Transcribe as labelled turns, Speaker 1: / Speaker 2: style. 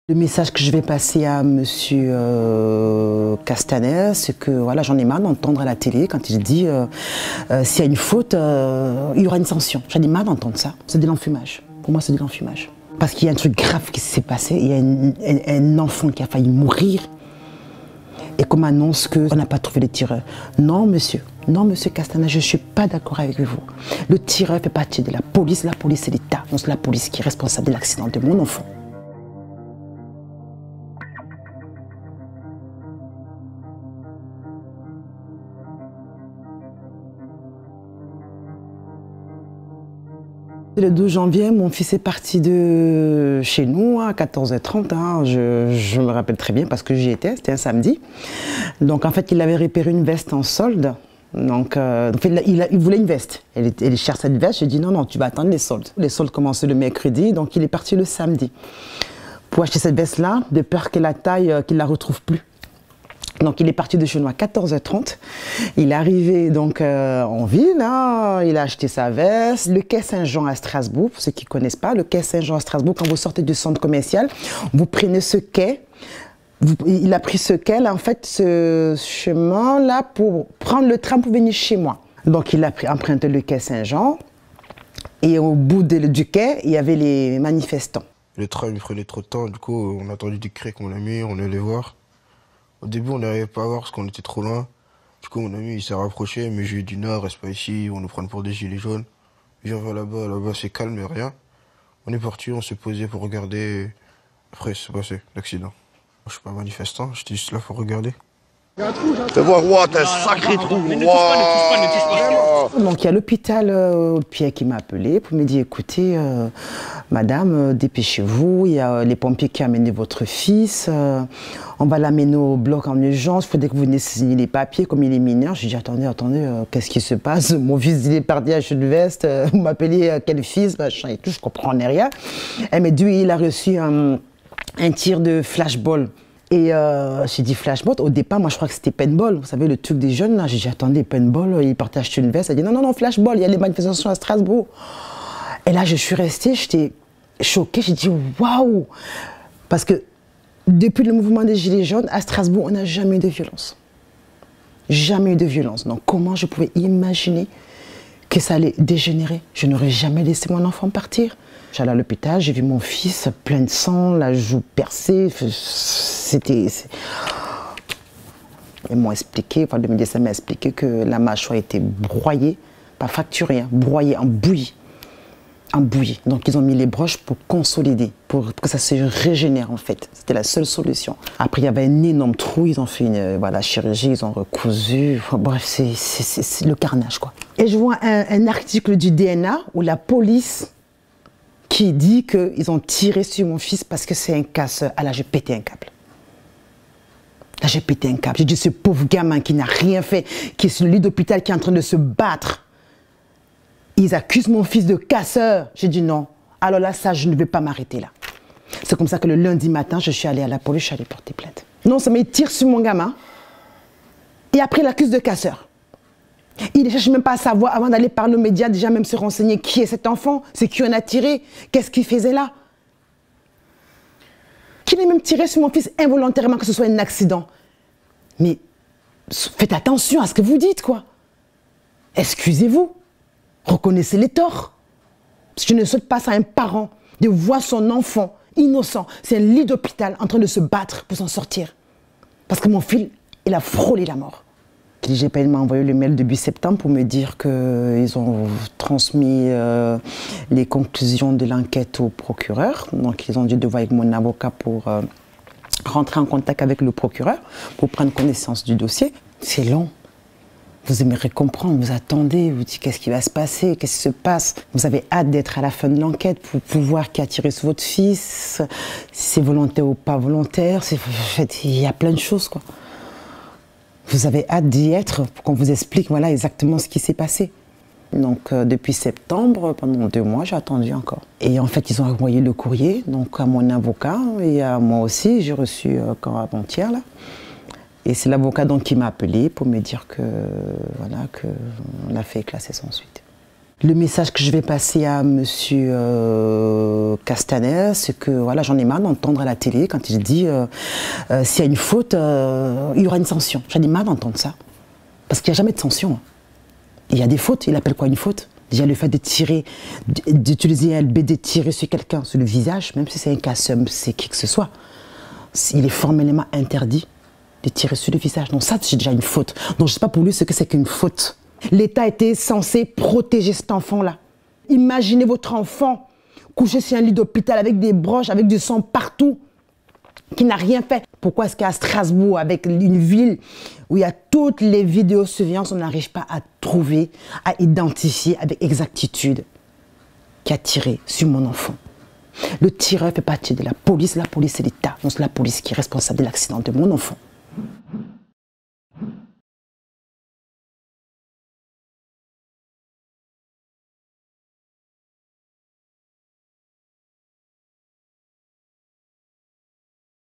Speaker 1: Le message que je vais passer à monsieur Castaner, c'est que voilà, j'en ai marre d'entendre à la télé quand il dit s'il y a une faute, il y aura une sanction. J'en ai marre d'entendre ça. C'est de l'enfumage. Pour moi, c'est de l'enfumage. Parce qu'il y a un truc grave qui s'est passé. Il y a un enfant qui a failli mourir. Et qu'on m'annonce qu'on n'a pas trouvé le tireur. Non, monsieur Castaner, je ne suis pas d'accord avec vous. Le tireur fait partie de la police. La police, c'est l'État. Donc, c'est la police qui est responsable de l'accident de mon enfant. Le 12 janvier, mon fils est parti de chez nous à 14h30. Hein. Je me rappelle très bien parce que j'y étais, c'était un samedi. Donc en fait, il avait repéré une veste en solde. Donc il voulait une veste. Il cherche cette veste. J'ai dit non, tu vas attendre les soldes. Les soldes commençaient le mercredi, donc il est parti le samedi pour acheter cette veste-là, de peur que la taille, qu'il ne la retrouve plus. Donc il est parti de chez nous à 14h30, il est arrivé donc en ville, hein, il a acheté sa veste. Le quai Saint-Jean à Strasbourg, pour ceux qui ne connaissent pas, le quai Saint-Jean à Strasbourg, quand vous sortez du centre commercial, vous prenez ce quai, il a pris ce quai là, en fait ce chemin là pour prendre le tram pour venir chez moi. Donc il a emprunté le quai Saint-Jean et au bout du quai, il y avait les manifestants.
Speaker 2: Le tram il prenait trop de temps, du coup on a attendu du cri qu'on l'a mis, on allait voir. Au début, on n'arrivait pas à voir parce qu'on était trop loin. Du coup, mon ami, il s'est rapproché, mais j'ai eu du nord, reste pas ici, on nous prend pour des gilets jaunes. Viens vers là-bas c'est calme, mais rien. On est parti, on s'est posé pour regarder. Après, c'est passé, l'accident. Je suis pas manifestant, j'étais juste là pour regarder.
Speaker 3: Fais voir, t'as un sacré trou.
Speaker 4: Ne touche pas.
Speaker 1: Donc il y a l'hôpital Pierre qui m'a appelé pour me dire écoutez, madame, dépêchez-vous, il y a les pompiers qui ont amené votre fils, on va l'amener au bloc en urgence, il faudrait que vous venez signer les papiers comme il est mineur. J'ai dit attendez, qu'est-ce qui se passe? Mon fils il est parti acheter une veste, vous m'appelez quel fils, machin et tout, je comprends rien. Elle m'a dit il a reçu un tir de flashball. Et j'ai dit flashball, au départ, moi je crois que c'était paintball, vous savez, le truc des jeunes là. J'ai dit attendez, paintball, il partait acheter une veste. Elle dit non, flashball, il y a les manifestations à Strasbourg. Et là je suis restée, j'étais choquée, j'ai dit waouh! Parce que depuis le mouvement des Gilets jaunes, à Strasbourg, on n'a jamais eu de violence. Jamais eu de violence. Donc comment je pouvais imaginer que ça allait dégénérer? Je n'aurais jamais laissé mon enfant partir. J'allais à l'hôpital, j'ai vu mon fils plein de sang, la joue percée. C'était... Ils m'ont expliqué, enfin, le médecin m'a expliqué que la mâchoire était broyée, pas fracturée, hein, broyée, en bouillie. En bouillie. Donc ils ont mis les broches pour consolider, pour que ça se régénère en fait. C'était la seule solution. Après il y avait un énorme trou, ils ont fait une chirurgie, ils ont recousu. Enfin, bref, c'est le carnage quoi. Et je vois un article du DNA où la police qui dit qu'ils ont tiré sur mon fils parce que c'est un casseur. Ah là, j'ai pété un câble. Là, j'ai pété un câble. J'ai dit, ce pauvre gamin qui n'a rien fait, qui est sur le lit d'hôpital, qui est en train de se battre. Ils accusent mon fils de casseur. J'ai dit non. Alors là, ça, je ne vais pas m'arrêter là. C'est comme ça que le lundi matin, je suis allée à la police, je suis allée porter plainte. Non, ça me tire sur mon gamin. Et après, il l'accuse de casseur. Il ne cherche même pas à savoir, avant d'aller parler aux médias, déjà même se renseigner qui est cet enfant, c'est qui en a tiré, qu'est-ce qu'il faisait là. Qu'il ait même tiré sur mon fils involontairement, que ce soit un accident. Mais faites attention à ce que vous dites, quoi. Excusez-vous, reconnaissez les torts. Parce que je ne souhaite pas ça à un parent, de voir son enfant innocent, c'est un lit d'hôpital en train de se battre pour s'en sortir. Parce que mon fils, il a frôlé la mort. L'IGPN m'a envoyé le mail début septembre pour me dire qu'ils ont transmis les conclusions de l'enquête au procureur. Donc ils ont dû devoir avec mon avocat pour rentrer en contact avec le procureur pour prendre connaissance du dossier. C'est long. Vous aimeriez comprendre, vous attendez, vous dites qu'est-ce qui va se passer, qu'est-ce qui se passe. Vous avez hâte d'être à la fin de l'enquête pour voir qui a tiré sur votre fils, si c'est volontaire ou pas volontaire. Il y a plein de choses, quoi. Vous avez hâte d'y être pour qu'on vous explique voilà, exactement ce qui s'est passé. Donc depuis septembre, pendant 2 mois, j'ai attendu encore. Et en fait, ils ont envoyé le courrier donc, à mon avocat et à moi aussi. J'ai reçu quand avant-hier là. Et c'est l'avocat donc qui m'a appelé pour me dire que voilà, qu'on a fait classer sans suite. Le message que je vais passer à monsieur Castaner, c'est que voilà, j'en ai marre d'entendre à la télé quand il dit s'il y a une faute, il y aura une sanction. J'en ai marre d'entendre ça. Parce qu'il n'y a jamais de sanction. Hein. Il y a des fautes, il appelle quoi une faute? Déjà le fait de tirer, d'utiliser un LBD, tirer sur quelqu'un, sur le visage, même si c'est un casseur, c'est qui que ce soit, il est formellement interdit de tirer sur le visage. Donc ça, c'est déjà une faute. Donc je ne sais pas pour lui ce que c'est qu'une faute. L'État était censé protéger cet enfant-là. Imaginez votre enfant couché sur un lit d'hôpital avec des broches, avec du sang partout, qui n'a rien fait. Pourquoi est-ce qu'à Strasbourg, avec une ville où il y a toutes les vidéosurveillances, on n'arrive pas à trouver, à identifier avec exactitude qui a tiré sur mon enfant? Le tireur fait partie de la police c'est l'État. Donc c'est la police qui est responsable de l'accident de mon enfant.